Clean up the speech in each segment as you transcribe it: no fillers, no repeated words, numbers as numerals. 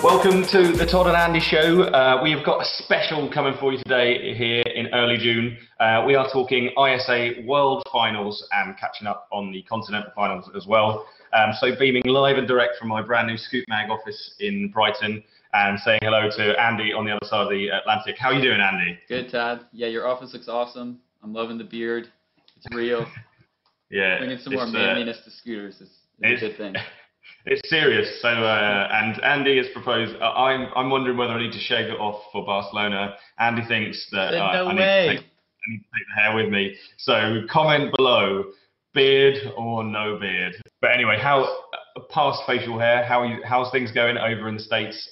Welcome to the Todd and Andy show. We have got a special coming for you today here in early June. We are talking ISA World Finals and catching up on the Continental Finals as well. So beaming live and direct from my brand new Scoot Mag office in Brighton and saying hello to Andy on the other side of the Atlantic. How are you doing, Andy? Good, Todd. Yeah, your office looks awesome. I'm loving the beard. It's real. Yeah. Bringing some more manliness to scooters is a good thing. It's serious. So, and Andy has proposed. I'm wondering whether I need to shave it off for Barcelona. Andy thinks that I need to take the hair with me. So, comment below, beard or no beard. But anyway, past facial hair? How's things going over in the States?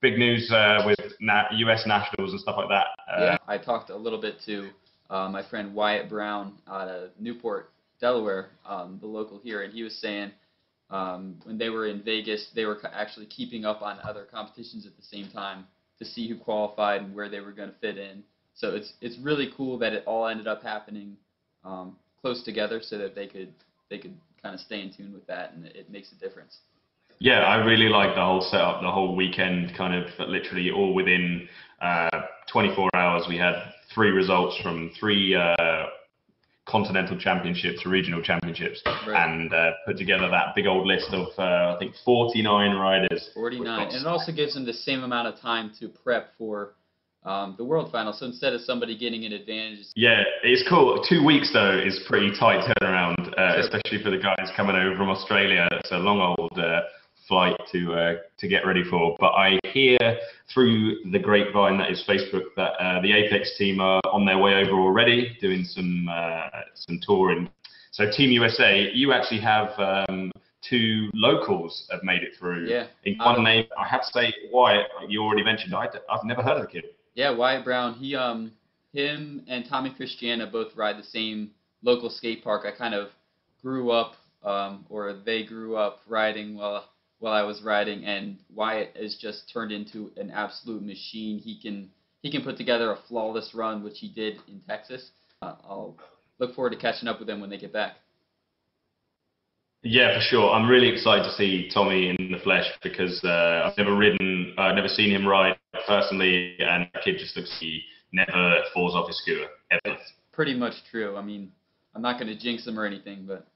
Big news with US nationals and stuff like that. Yeah, I talked a little bit to my friend Wyatt Brown out of Newport, Delaware, the local here, and he was saying. When they were in Vegas, they were actually keeping up on other competitions at the same time to see who qualified and where they were going to fit in. So it's really cool that it all ended up happening close together so that they could kind of stay in tune with that, and it makes a difference. Yeah, I really like the whole setup, the whole weekend, kind of literally all within 24 hours. We had 3 results from 3 continental championships, regional championships, right. And put together that big old list of, I think, 49 riders. 49, and it also gives them the same amount of time to prep for the World Final. So instead of somebody getting an advantage. Yeah, it's cool. 2 weeks, though, is pretty tight turnaround, especially for the guys coming over from Australia. It's a long old flight to get ready for. But I hear through the grapevine that is Facebook that the Apex team are on their way over already, doing some touring. So Team USA, you actually have 2 locals have made it through. Yeah. In one name, I have to say, Wyatt, you already mentioned. I've never heard of the kid. Yeah, Wyatt Brown. Him and Tommy Christiana both ride the same local skate park. I kind of grew up, or they grew up riding while I was riding, and Wyatt has just turned into an absolute machine. He can put together a flawless run, which he did in Texas. I'll look forward to catching up with them when they get back. Yeah, for sure. I'm really excited to see Tommy in the flesh because I've never seen him ride personally, and the kid just looks like he never falls off his scooter, ever. It's pretty much true. I mean, I'm not going to jinx him or anything, but...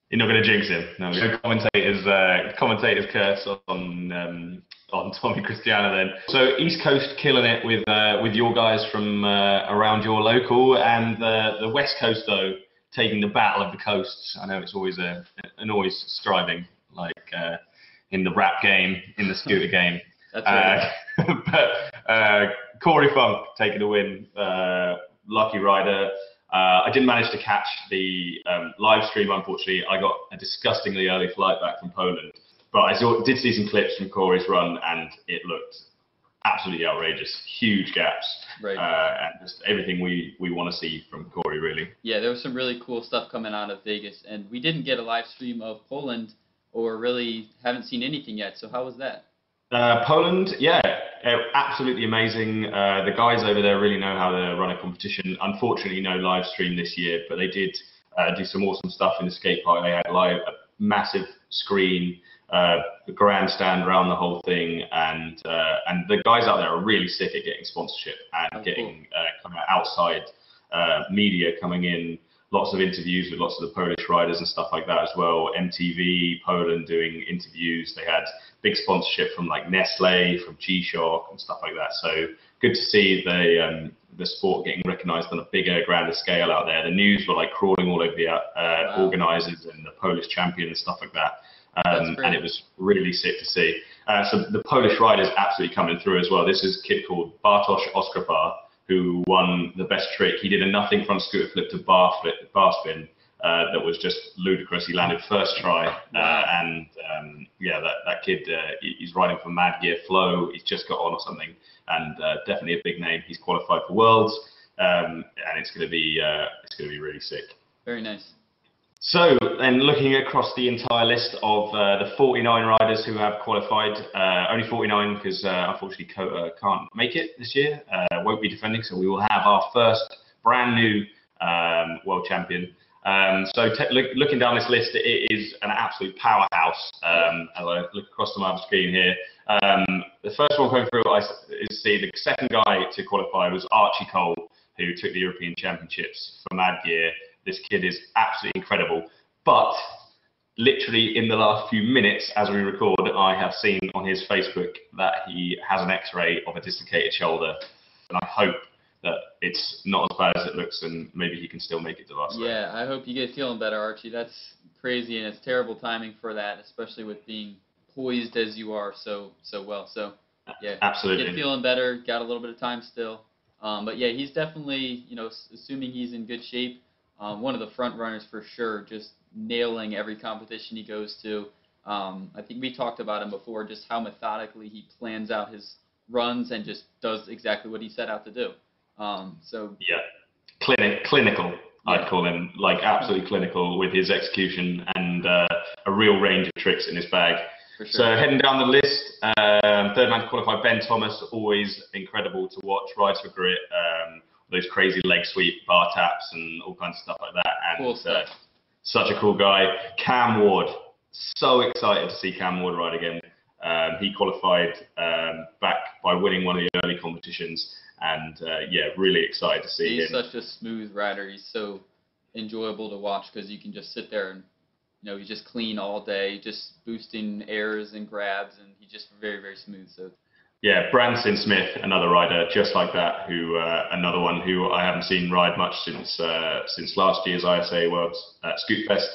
You're not going to jinx him. No, commentators curse on Tommy Christiana then. So East Coast killing it with your guys from around your local, and the West Coast though taking the battle of the coasts. I know it's always always striving, like in the rap game, in the scooter game. That's right. But Corey Funk taking the win, lucky rider. I didn't manage to catch the live stream, unfortunately. I got a disgustingly early flight back from Poland. But I did see some clips from Corey's run, and it looked absolutely outrageous. Huge gaps. Right. And just everything we want to see from Corey, really. Yeah, there was some really cool stuff coming out of Vegas. And we didn't get a live stream of Poland, or really haven't seen anything yet. So how was that? Poland, yeah, absolutely amazing. The guys over there really know how to run a competition. Unfortunately, no live stream this year, but they did do some awesome stuff in the skate park. They had a massive screen, the grandstand around the whole thing, and the guys out there are really sick at getting sponsorship and getting kind of outside media coming in. Lots of interviews with lots of the Polish riders and stuff like that as well. MTV Poland doing interviews. They had big sponsorship from like Nestle, from G-Shock and stuff like that. So good to see the sport getting recognised on a bigger, grander scale out there. The news were like crawling all over the organisers and the Polish champion and stuff like that. And it was really sick to see. So the Polish riders absolutely coming through as well. This is a kid called Bartosz Oskrapa, who won the best trick. He did a nothing front scooter flip to bar spin that was just ludicrous. He landed first try, and that kid, he's riding for Mad Gear Flow. He's just got on or something, and definitely a big name. He's qualified for Worlds, and it's going to be really sick. Very nice. So then looking across the entire list of the 49 riders who have qualified, only 49 because unfortunately Kota can't make it this year, won't be defending, so we will have our first brand new world champion. Looking down this list, it is an absolute powerhouse. As I look across the map screen here, the first one coming through is the second guy to qualify was Archie Cole, who took the European Championships for Mad Gear. This kid is absolutely incredible. But literally in the last few minutes, as we record, I have seen on his Facebook that he has an X-ray of a dislocated shoulder, and I hope that it's not as bad as it looks, and maybe he can still make it to us. Yeah, I hope you get feeling better, Archie. That's crazy, and it's terrible timing for that, especially with being poised as you are so well. So yeah, absolutely. Get feeling better. Got a little bit of time still, but yeah, he's definitely, assuming he's in good shape, one of the front runners for sure. Just nailing every competition he goes to. I think we talked about him before, just how methodically he plans out his runs and just does exactly what he set out to do. Clinical. Yeah. I'd call him, like absolutely clinical with his execution and a real range of tricks in his bag. For sure. So heading down the list, third man to qualify, Ben Thomas, always incredible to watch, rides for grit, those crazy leg sweep, bar taps and all kinds of stuff like that. And cool stuff. Such a cool guy. Cam Ward, so excited to see Cam Ward ride again. He qualified back by winning one of the early competitions, and really excited to see him. He's such a smooth rider. He's so enjoyable to watch because you can just sit there and he's just clean all day, just boosting airs and grabs, and he's just very, very smooth. So yeah, Bransyn Smith, another rider just like that, who another one who I haven't seen ride much since last year's ISA Worlds Scoot Fest.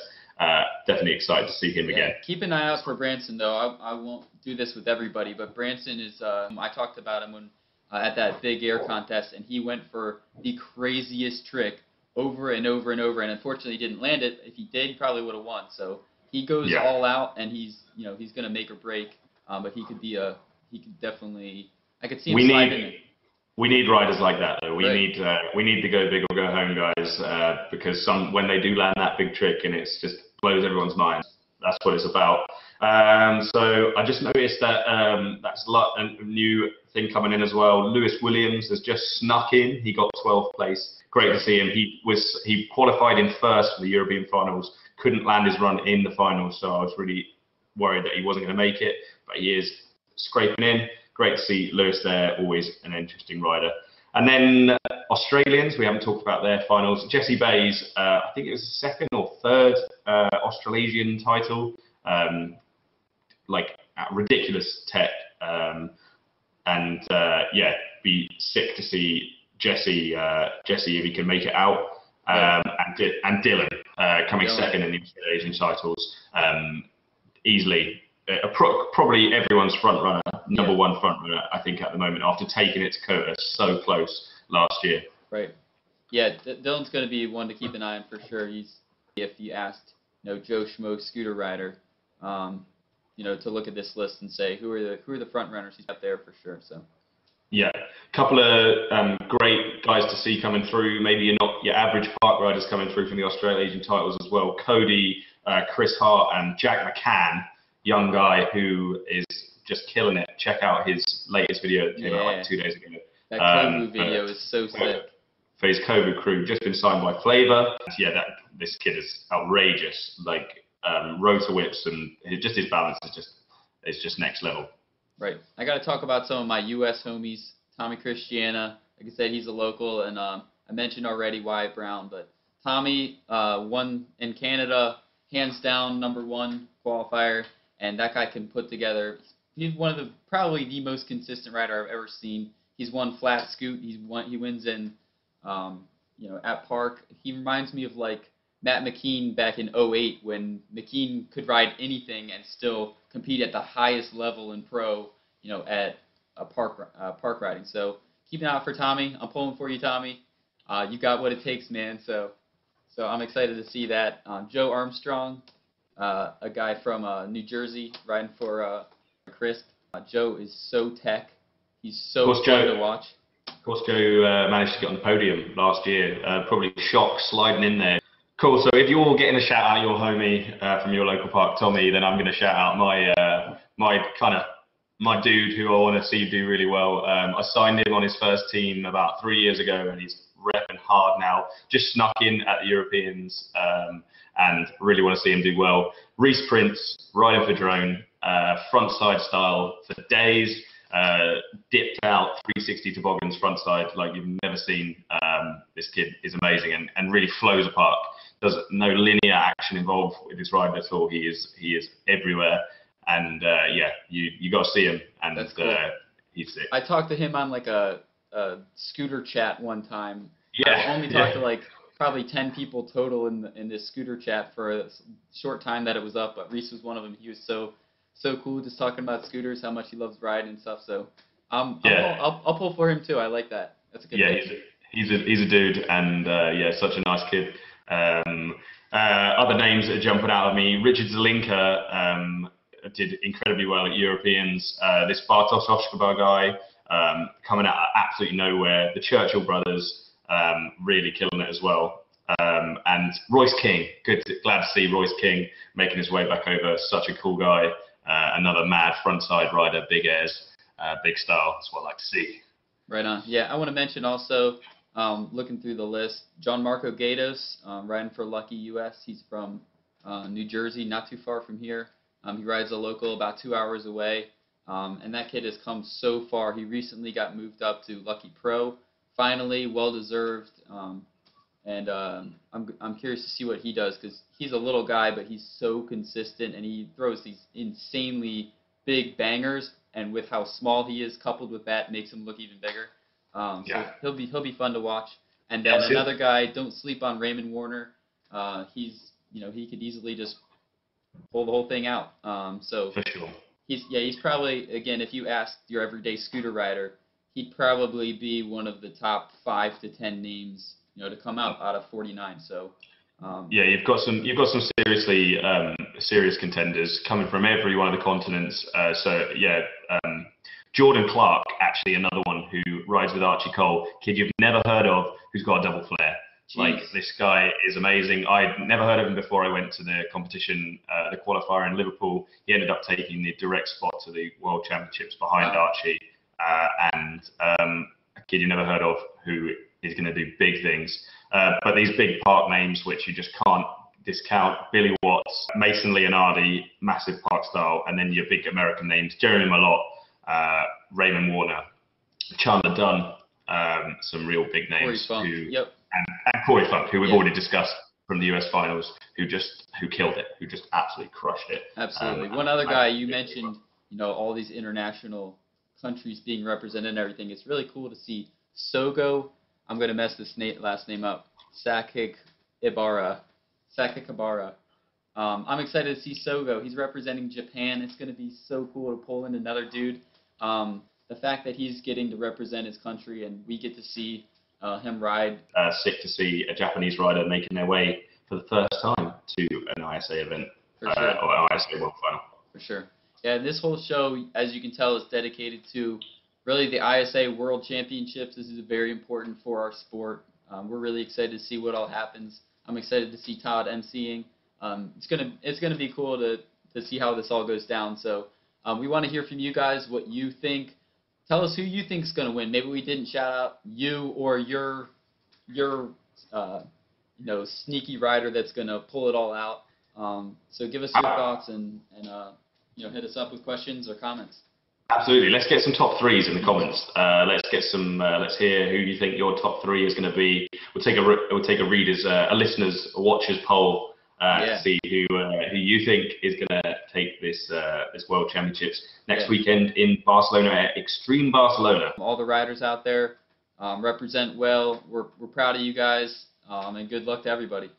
Definitely excited to see him again. Keep an eye out for Bransyn, though. I won't do this with everybody, but Bransyn is. I talked about him when at that big air contest, and he went for the craziest trick over and over and over, and unfortunately he didn't land it. If he did, he probably would have won. So he goes all out, and he's going to make or break. But he could definitely. I could see him sliding it. We need riders like that, though. We need the go big or go home guys, because when they do land that big trick and it's just blows everyone's mind. That's what it's about. So I just noticed that that's a new thing coming in as well. Lewis Williams has just snuck in. He got 12th place. Great to see him. He qualified in first for the European finals. Couldn't land his run in the finals, so I was really worried that he wasn't going to make it. But he is scraping in. Great to see Lewis there. Always an interesting rider. And then Australians, we haven't talked about their finals. Jesse Bays, I think it was the second or third Australasian title. Ridiculous tech. Be sick to see Jesse if he can make it out. And Dylan coming second in the Australasian titles. Easily. Probably everyone's front runner, number one front runner, I think, at the moment, after taking it to Kota so close last year. Right. Yeah, Dylan's going to be one to keep an eye on for sure. If you asked, Joe Schmo scooter rider, to look at this list and say who are the front runners, he's got there for sure. So. Yeah, a couple of great guys to see coming through. Maybe you're not your average park riders coming through from the Australasian titles as well. Coedie, Chris Hart, and Jack McCann. Young guy who is just killing it. Check out his latest video that came out like 2 days ago. That Kovu video is so sick. For his Kovu crew, just been signed by Flavor. This kid is outrageous. Rotor whips and his balance is just next level. Right. I got to talk about some of my US homies. Tommy Christiana, like I said, he's a local, and I mentioned already Wyatt Brown, but Tommy won in Canada, hands down #1 qualifier. And that guy can put together. He's one of probably the most consistent rider I've ever seen. He's won flat scoot. He wins in, at park. He reminds me of Matt McKean back in 2008 when McKean could ride anything and still compete at the highest level in pro. At park riding. So keep an eye out for Tommy. I'm pulling for you, Tommy. You got what it takes, man. So I'm excited to see that. Joe Armstrong. A guy from New Jersey riding for Crisp. Joe is so tech. He's so fun to watch. Of course, Joe managed to get on the podium last year. Probably shock sliding in there. Cool. So if you're getting a shout out your homie from your local park, Tommy, then I'm going to shout out my dude who I want to see do really well. I signed him on his first team about 3 years ago, and he's repping hard now. Just snuck in at the Europeans, and really want to see him do well. Reese Prince, riding for drone, front side style for days. Dipped out 360 toboggans front side like you've never seen. This kid is amazing and really flows apart. There's no linear action involved with this ride at all. He is everywhere, and yeah, you got to see him. And that's cool. He's sick. I talked to him on like a scooter chat one time. Yeah, I only talked to like probably 10 people total in this scooter chat for a short time that it was up, but Reese was one of them. He was so cool, just talking about scooters, how much he loves riding and stuff. So I'll pull for him too. I like that. That's a good thing. He's a dude, and yeah, such a nice kid. Other names that are jumping out of me: Richard Zelinka did incredibly well at Europeans. This Bartosz Oshkobar guy coming out of absolutely nowhere. The Churchill brothers really killing it as well. And Royce King, glad to see Royce King making his way back over. Such a cool guy. Another mad frontside rider, big airs, big style. That's what I like to see. Right on. Yeah, I want to mention also, looking through the list, John Marco Gatos, riding for Lucky US. He's from New Jersey, not too far from here. He rides a local about 2 hours away, and that kid has come so far. He recently got moved up to Lucky Pro, finally, well-deserved. And I'm curious to see what he does, because he's a little guy, but he's so consistent, and he throws these insanely big bangers. And with how small he is, coupled with that, makes him look even bigger. So he'll be fun to watch. And then another guy, don't sleep on Raymond Warner. He could easily just pull the whole thing out. So for sure. He's probably, again, if you asked your everyday scooter rider, he'd probably be one of the top 5 to 10 names, to come out of 49. So yeah, you've got some seriously serious contenders coming from every one of the continents. Jordan Clark, actually another one who rides with Archie Cole, kid you've never heard of, who's got a double flare. Jeez. Like, this guy is amazing. I'd never heard of him before I went to the competition, the qualifier in Liverpool. He ended up taking the direct spot to the World Championships behind Archie, and a kid you never heard of who is going to do big things. But these big park names, which you just can't discount: Billy Watts, Mason Leonardi, massive park style, and then your big American names: Jeremy Malott, Raymond Warner, Chandler Dunn, some real big names. And Corey Funk, who we've already discussed from the US finals, who killed it, who just absolutely crushed it. Absolutely. One other guy you mentioned, all these international countries being represented and everything. It's really cool to see Sogo. I'm going to mess this last name up. Sakik Ibara. I'm excited to see Sogo. He's representing Japan. It's going to be so cool to pull in another dude. The fact that he's getting to represent his country and we get to see him ride. Sick to see a Japanese rider making their way for the first time to an ISA event, or an ISA World Final. For sure. Yeah, this whole show, as you can tell, is dedicated to really the ISA World Championships. This is very important for our sport. We're really excited to see what all happens. I'm excited to see Todd emceeing. It's gonna be cool to see how this all goes down. So we want to hear from you guys what you think. Tell us who you think is going to win. Maybe we didn't shout out you or your sneaky rider that's going to pull it all out. So give us your thoughts and hit us up with questions or comments. Absolutely. Let's get some top threes in the comments. Let's hear who you think your top 3 is going to be. We'll take a readers, a listeners, a watchers poll to see who you think is going to take this World Championships next weekend in Barcelona, at Xtreme Barcelona. All the riders out there, represent well. We're proud of you guys, and good luck to everybody.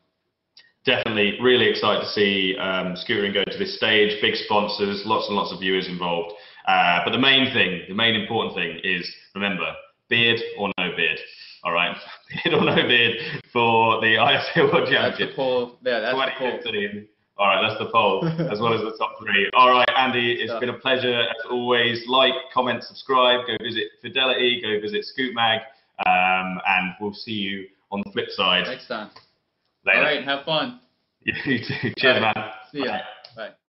Definitely, really excited to see scootering go to this stage. Big sponsors, lots and lots of viewers involved. But the main important thing is, remember, beard or no beard. All right, beard or no beard for the ISA World Championship. That's the poll. Yeah, that's the poll. All right, that's the poll, as well as the top 3. All right, Andy, it's been a pleasure as always. Like, comment, subscribe. Go visit Fidelity. Go visit Scoot Mag, and we'll see you on the flip side next time. Later. All right, have fun. You too. Cheers, man. See ya. Bye.